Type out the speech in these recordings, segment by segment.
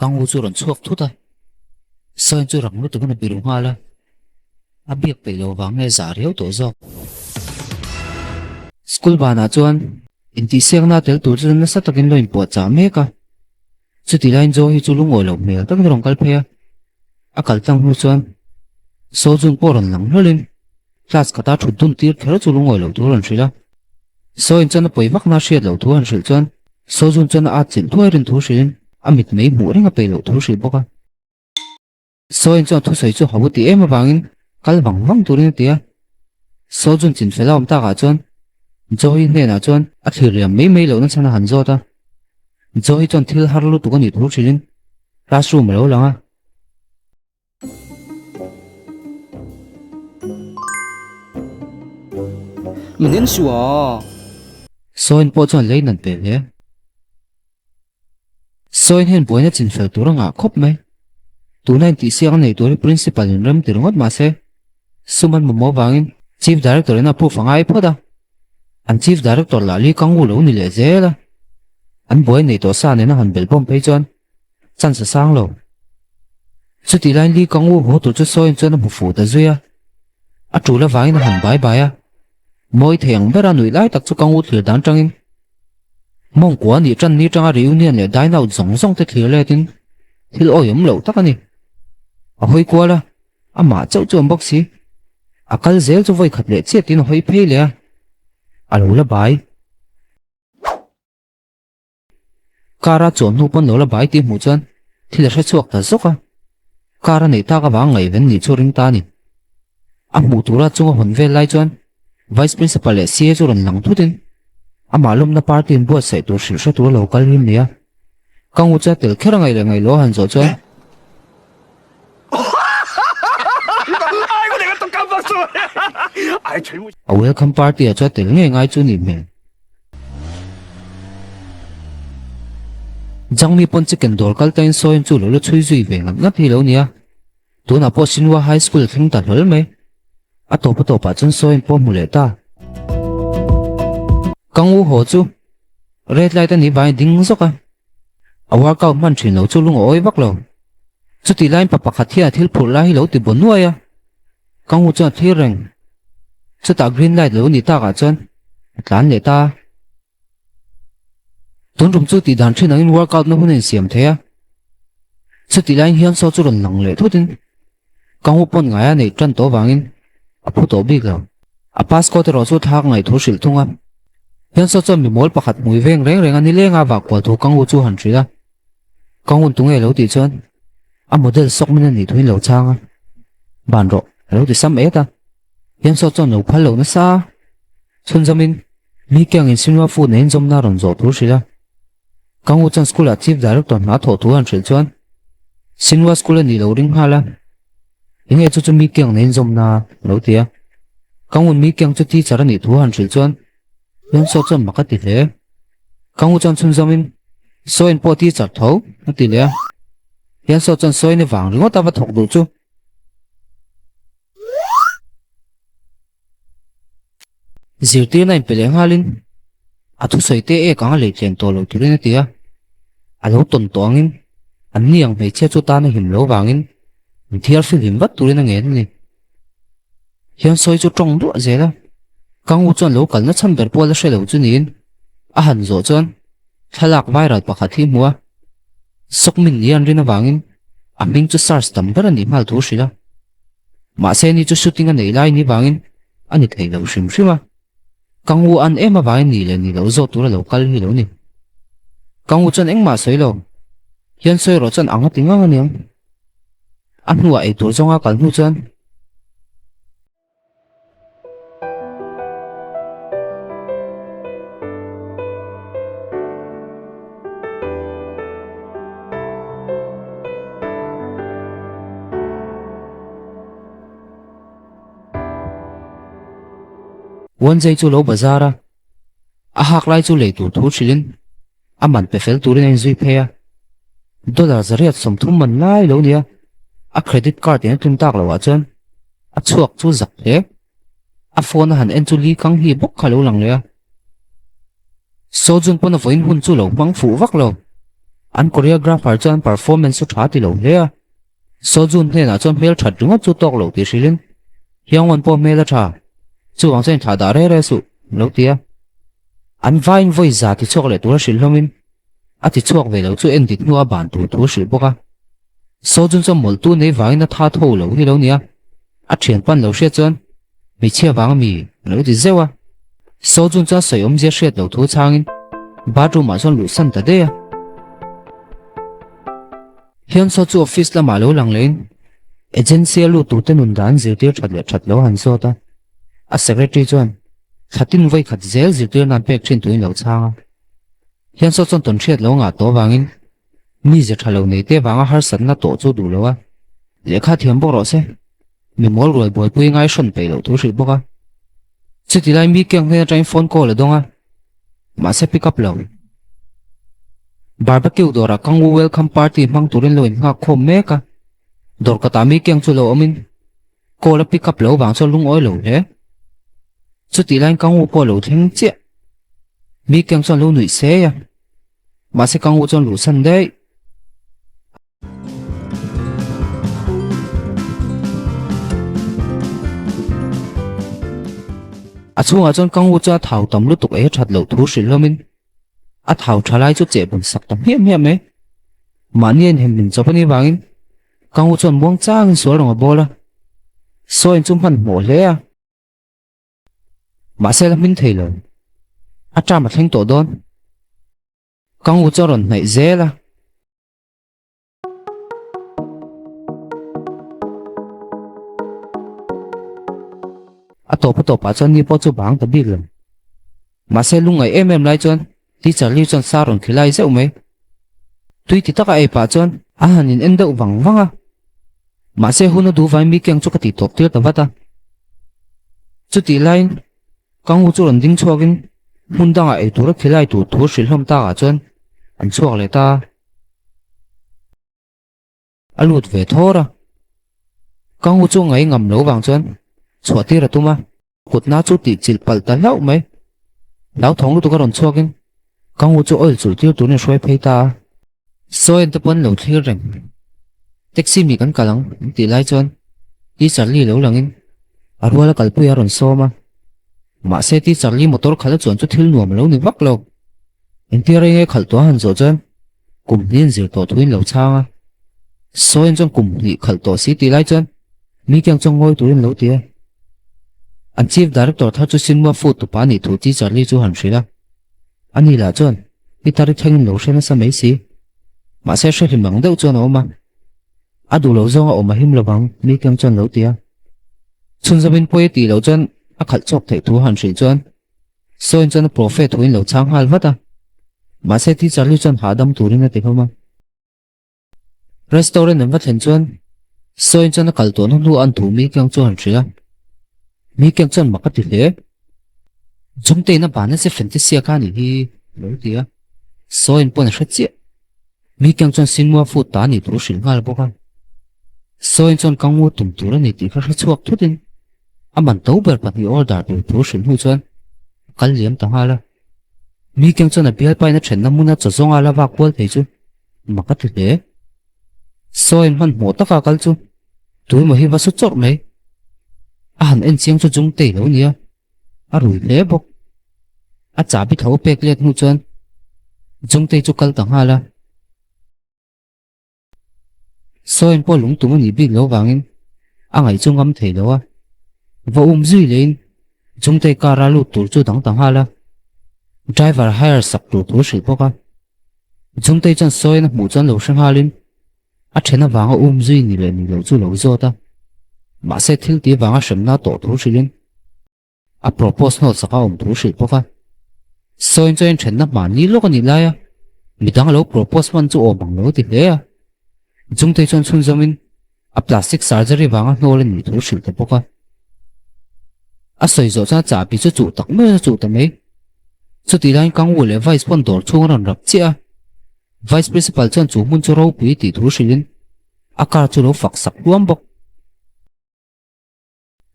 Kang u chu ron chuak thu ta soin chu rang lu tu na biru nga la a biak pe lo wang nge za reu to zo school bana chuan in ti seng na tel tur chen na sa takin lo in po cha me ka chu ti line zo hi chu lu ngoi lo mel tak rong kal phea a kal tang hu chuan so jun po ron lang hlin class ka ta thut dun tir khera chu lu ngoi lo tur ron thrila so in chen poi vak na hriat lo tu an hril chuan so jun chen a chin thuai rin thu hrin amit mei mu ringa pe lo thu hri boka so in chuan thu sei chu hawu ti em awangin kal wang wang turin tia so jun chin felawm ta ka chuan Joey ne na chuan a thlir riam mei mei lo na chana han zo ta Joey chuan thil har lu tu ka ni thu hrin classroom lo langa mình sủa soin po chuan lei nan pe le soin hen boina chin fel turanga khop mai tu nine ti siang nei tur principal in ram tirngot ma se suman mo wangin chief director na pu fangai phoda an chief director la li kangu lo ni le zela an boy nei to sa ne na han bel bom pe chuan chan sa sang lo chu ti line li kangu ho tu chu soin chuan mu fu ta zuya a tu la wangin han bai bai a moi theng bera nui lai tak chu kangu thlir dan tangin mong kwa ni chan ni tanga reunion le dai nau zong zong te thlir le tin thil oyom lo takani a hoi kwa la a ma chau chu box hi a kal zel chu voi khat le che tin hoi phei le a lo la bai kara chon nu pon lo la bai ti mu chan thil hre chuak ta zoka kara nei ta ka wa ngai ven ni chu ring ta ni a mu tura chu hon vel lai chuan vice principal le CA chu ron lang thu tin a malum na party in board sai tur shil hre tur local him nia kangu cha tel khera ngai lo han zo chuan 아이고 내가 또 깜빡했어. 아이 젊은 a welcome party a cha tel nge ngai chu ni me jangmi pon chicken dor kal tain soin chu lo chui zui ve ngam ngap hi lo nia tuna po sinwa high school thing ta lol me a to pa chun soin po mu le ta kangu ho chu red light ani bai ding zoka a workout man thin lo chu lung oi bak lo chu ti line pa pakhat hi a thil phur lai lo ti bon nuaya kangu cha thir reng chu ta green light lo ni ta ka chuan tlan le ta tun rum chu ti dan thin in workout na hunin siam thea chu ti line hian so chu ron lang le thutin kangu pon ngaya nei tran to wangin a phu to big lo a pass ko te ro chu thak ngai thu sil thunga hian so chu mi mol pakhat mui veng reng ani lenga wa kwal thu kangu chu han trila kangu tunge lo ti chuan a model sok min ani thuin lo changa ban ro lo ti sam eta hian so chu no phal lo na sa chun zamin mi kyang in sinwa fu nen zom na ron zo thu sila kangu chan school a chief director na tho thu an thril chuan sinwa school ani lo ring hala inge chu mi kyang nen zom na lo tia kangun mi kyang chu ti chara ni thu han thril chuan hian so chu makati le kangu chan chun zamin so in po ti char tho ati le hian so chan soi ni wang ringo ta va thok du chu zirti na in peleng halin athu soite e ka le chen to lo turin tia alo ton tongin an niang mei che chu ta na him lo wangin thiar fil him wat turin ngen ni hian soi chu tong du zela kangu chon lo kal na cham ber pol hre lo chu nin a han zo chon thalak viral pakhat hi muwa sokmin lian rin awangin a ming chu sars tam ber ani mal thu sila ma se ni chu shooting a nei lai ni wangin ani thei lo shim shima kangu an ema vai ni le ni lo zo tur lo kal hi lo ni kangu chon engma soi lo hian soi ro chon anga tinga nganiang an huwa ei tur zonga kal hu chon one day chu lo bazara a hak lai chu le tur thu thrilin a man pe fel turin en zui phea dollar zariat som thum man lai lo nia a credit card en tun tak lo wa chuan a chuak chu zak hle a phone han en chu li kang hi bok khalo lang le so jun pon a voin hun chu lo bang fu vak lo an choreographer chuan performance chu tha ti lo hle a sojun hne na chuan mel that ringa chu tok lo ti hrilin hiang wan po mel a tha chu wang chen tha da re re su lo tia an vain voi za ti chok le tur hril hlomin a ti chuak ve lo chu en dit nuwa ban tu thu hri boka sojun chu mol tu nei wangin a tha tho lo hi lo nia a thian pan lo hria chuan mi chia wang mi lo ti zewa sojun cha soi om je hriat lo thu changin bathroom ma chuan lu san ta de a hian so chu office la ma lo lang lein agency lu tu te nun dan zir tir that le that lo han so ta a secretary chuan thatin voi khat zel zir tir nan pek thin tuin lo changa hian so chon ton hriat lo nga to wangin mi je thalo nei te wanga har san na to chu du lo a lekha thiam bo ro se mi mol roi boi pui ngai shon pe lo thu hri boka chuti lai mi kyang ne train phone call donga ma se pick up lo barbecue dora kangwu welcome party mang turin loin nga khom meka dor ka ta mi kyang chu lo amin call pick up lo wang so lung oi lo he chuti lai kangwu ko lo thing che mi kyang so lo nui se ya ma se kangwu chon lu san dei a chunga chon kangwu cha thau tam lu tuk e that lo thu hri lomin a thau thalai chu che bun sak tam hiam hiam me manien hem min chopani wangin kangwu chon muang chang so rong bola so in chum han mo le a ma se la min theilo a cha ma thleng to don kangwu choron nai zela a to pa chon ni po chu bang ta big lam ma se lungai em lai chon teacher li chon saron khilai zeu me tui ti taka e pa chon a hanin enda wang wanga ma se hunu du vai mi kyang chu ka ti tok tir ta wata chu ti line kang hu chu ron ding chuakin mundanga e tur khilai tu thu hri hlom ta ga chon an chuak le ta alut ve thora kang hu chu ngai ngam lo wang chon chhuati ra tuma kutna chu ti chil pal ta lau mai lau thong lu tu ka ron chuakin kang hu chu oil chul tir tu ne hroi phei ta so en te pon lo thlir reng taxi mi kan kalang ti lai chon ti charli lo langin arwala kalpui aron soma ma se ti charli motor khala chon chu thil nuam lo ni vak lo entire nge khal to han zo chon kum nin zir to thuin lo changa so en chon kum ni khal to si ti lai chon mi kyang chong ngoi turin lo tia an chief director tha chu sinwa food tu pa ni thu ti charli chu han hrila ani la chon ti tarik thangin lo hrena sa mai si ma se hre him mang deuh chon oma adu lo zonga oma him lo bang mi kyang chon lo tia chun zabin poi ti lo chon a khal chok thei thu han hri chon so in chon prophet thuin lo chang hal wata ma se ti charli chon hadam turin ate khoma restaurant nam wathen chon so in chon kal to nu an thu mi kyang chon hria mi kyang chon makati le jumte na bana se fantasy ka ni hi lo tia so in pon hre che mi kyang chon sinwa fu ta ni tu hrin ngal boka so in chon kangwu tum tur ani ti kha chuak thutin aman to ber pa ni order tu hrin hu chon kal liam ta hala mi kyang chon a bial pai na then namuna chozonga la wa kwal thei chu makati le so in man mo ta ka kal chu tu mo hi wa su chok mai an en chiang chu jung te lo nia a rui le bok a cha bi thau pek let nu chon jung te chu kal ta hala so in po lung tu ni bi lo wangin a ngai chung am thei lo a vo zui lein jung te ka ra lu tur chu dang ta hala driver hire sak tu tu hri boka jung te chan so in mu chan lo sang halin a thena wanga zui ni le ni lo chu lo zo ta ma se thil ti wanga shamna to thu hrilin a propose no saka thu hri boka so in chen thenna ma ni lo ka ni la ya midang lo propose man chu o bang lo ti le a jung te chon chun zamin a plastic surgery wanga no le ni thu hri te boka a soi zo cha cha bi chu tak me chu ta me chu ti lai kang wo le vice pon dor chung ran rak chia vice principal chan chu mun chu ro pui ti thu hrilin a kar chu lo fak sak luam bok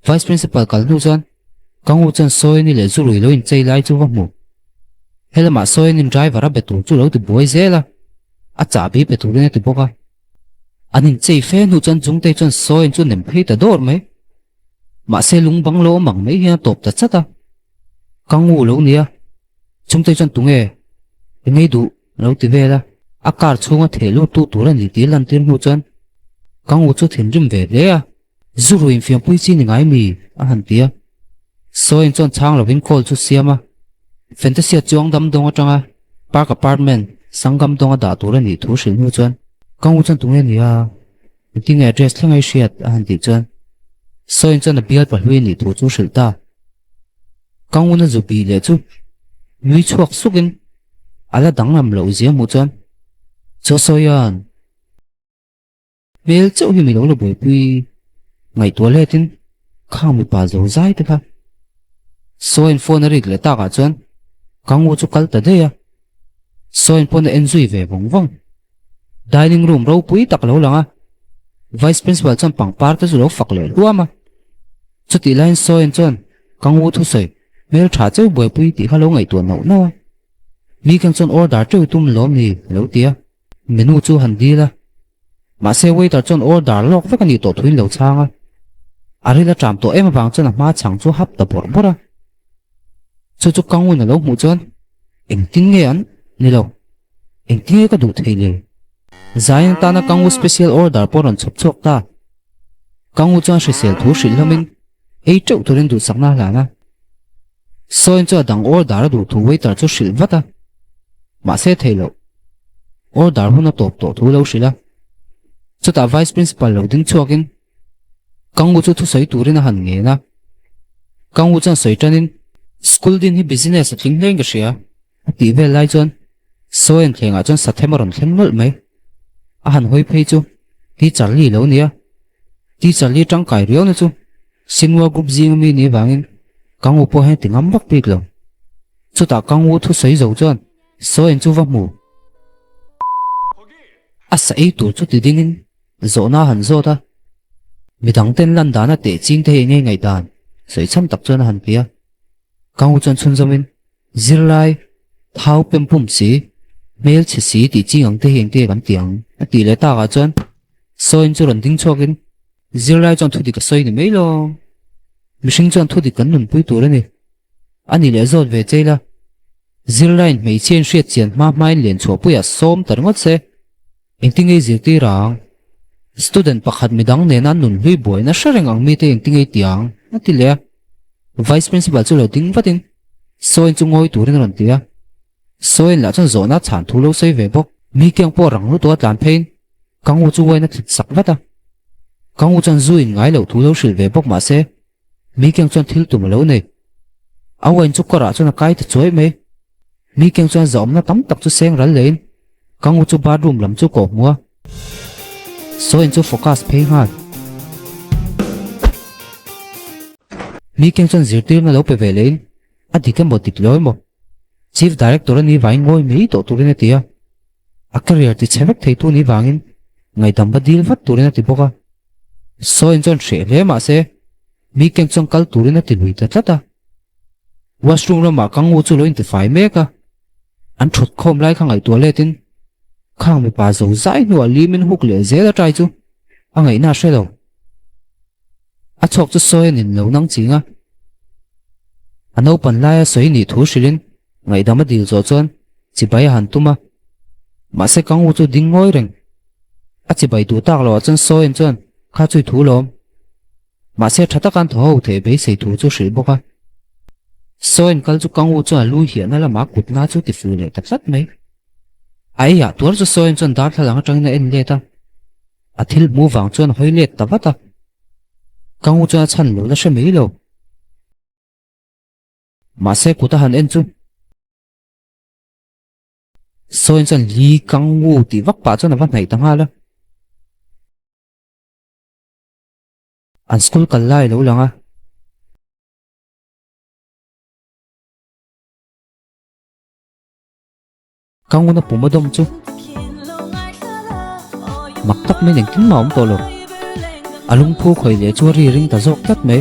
vice principal kal nu chan kang wo chan soi ni le zu rui lo in chei lai chu wa mu helama soi nin driver a betu chu lo ti boi zela a cha bi pe turin ti boka anin chei fe nu chan chung te chan soin chu nem phei ta dor mai ma se lung bang lo mang mai hian top ta chata kangu lo nia chung te chan tunge ngei du lo ti vela a kar chunga thelu tu turan li ti lan tin nu chan kangu chu thin rim ve le a zuru in fiam pui chi ni ngai mi a han tia soin chan chang lo vin kol chu siama fantasy chuang dam dong atanga park apartment sangam dong da turan ni thu sil nu chan kangu chan tunge nia ting address thangai shiat a han ti chan soin chan a bial pa hlui ni thu chu sil ta kangu na zu bi le chu nui chuak sukin ala danglam lo ziam mu chan cho soyan vel chau hi mi lo lo boi pui ngai to le tin khang mi pa zo zai te kha soin phone ri le ta ka chan kangu chu kal ta de ya soin phone enjoy ve bong wang dining room ro pui tak lo langa vice principal chan pang par ta zu lo fak le ruama chuti line soin chan kangu thu sei mel tha cheu boi pui ti kha lo ngai to no no mi kang chon order cheu tum lom ni lo tia menu chu han di la ma se waiter chon order lok fa kani to thuin lo changa ari la tram to em bang chon ma chang chu hap ta bor bora chu chu kangu na lo mu chon eng tin nge an ni lo eng tin ka du thei le zain ta na kangu special order poron chop chok ta kangu cha se sel thu shil lamin ei cheu turin du sakna la na soin cha dang order du thu waiter chu shil vata ma se thei lo order huna top to thu lo shila chuta vice principal lo ding chuakin kangu chu thu sei turin han nge na kangu chan sei tanin school din hi business thing leng ga sia ti ve lai chon soin thenga chon sathemaron thlengol mai a han hoi phei chu ti charli lo nia ti charli tang kai rio na chu sinwa group jing mi ni wangin kangu po he tingam bak pik lo chuta kangu thu sei zo chon soin chu wa mu asa ei tur chu ti dingin zona han zo ta midang ten lan dana te ching te nge ngai dan sei cham tak chon han pia kangu chon chun zomin zirlai thau pem pum si mel chi si ti chi ang te heng te kan tiang ti le ta ga chon soin chu ron ding chokin zirlai chon thu di ka soi ni mai lo mishing chon thu di kan nun pui tur ani ani le zot ve cheila zirlai mei chen hriat chian ma mai len chho puya som tar ngot se engting ei zirti rang student pakhat midang ne nan nun hlui boy na shareng ang mi te engting ei tiang ati le vice principal chu lo ding vatin soin chu ngoi turin ron tia soin la chan zona chan thu lo sei ve bok mi kyang po rang lu to tlan phein kangu chu wai na thit sak vata kangu chan zuin ngai lo thu lo shil ve bok ma se mi kyang chan thil tum lo nei awen chu kora chuna kai ta choi me mi kyang chan zom na tam tak chu seng ral lein kangu chu bathroom lam chu ko mua soin chu focus phei han mi kyang chan zirtir na lo pe ve lein adikam botik loi mo chief director ni vai ngoi mi to turin tia a career ti chevek thei tu ni wangin ngai dam ba dil vat turin ti boka soin chon she le ma se mi kyang chang kal turin ti lui ta tata washroom ro ma kangu chu lo in ti fai me ka an thut khom lai khangai to le tin khang mi pa zo zai nu ali min huk le zela trai chu angai na shelo a chok chu soin in lo nang chinga ano pan lai soi ni thu shilin ngai dama dil zo chon chi bai han tuma ma se kangu chu ding ngoi reng a chi bai tu tak lo chon soin chon kha chui thu lom ma se thata kan tho the be sei thu chu shil boka soin kal chu kangu chu lu hian na lama kut na chu ti fu le tak sat mai ai ya tur chu soin chon dar thalang atang na en le ta a thil mu wang chon hoi le ta wata kangu chu chan lo la she mai lo ma se kuta han en chu soin chan li kangu ti vak pa chon wa nai tanga la an school kal lai lo langa kangu na pumadom chu maktak me neng tin maom to lo alung phu khoi le chu ri ring ta zok tat me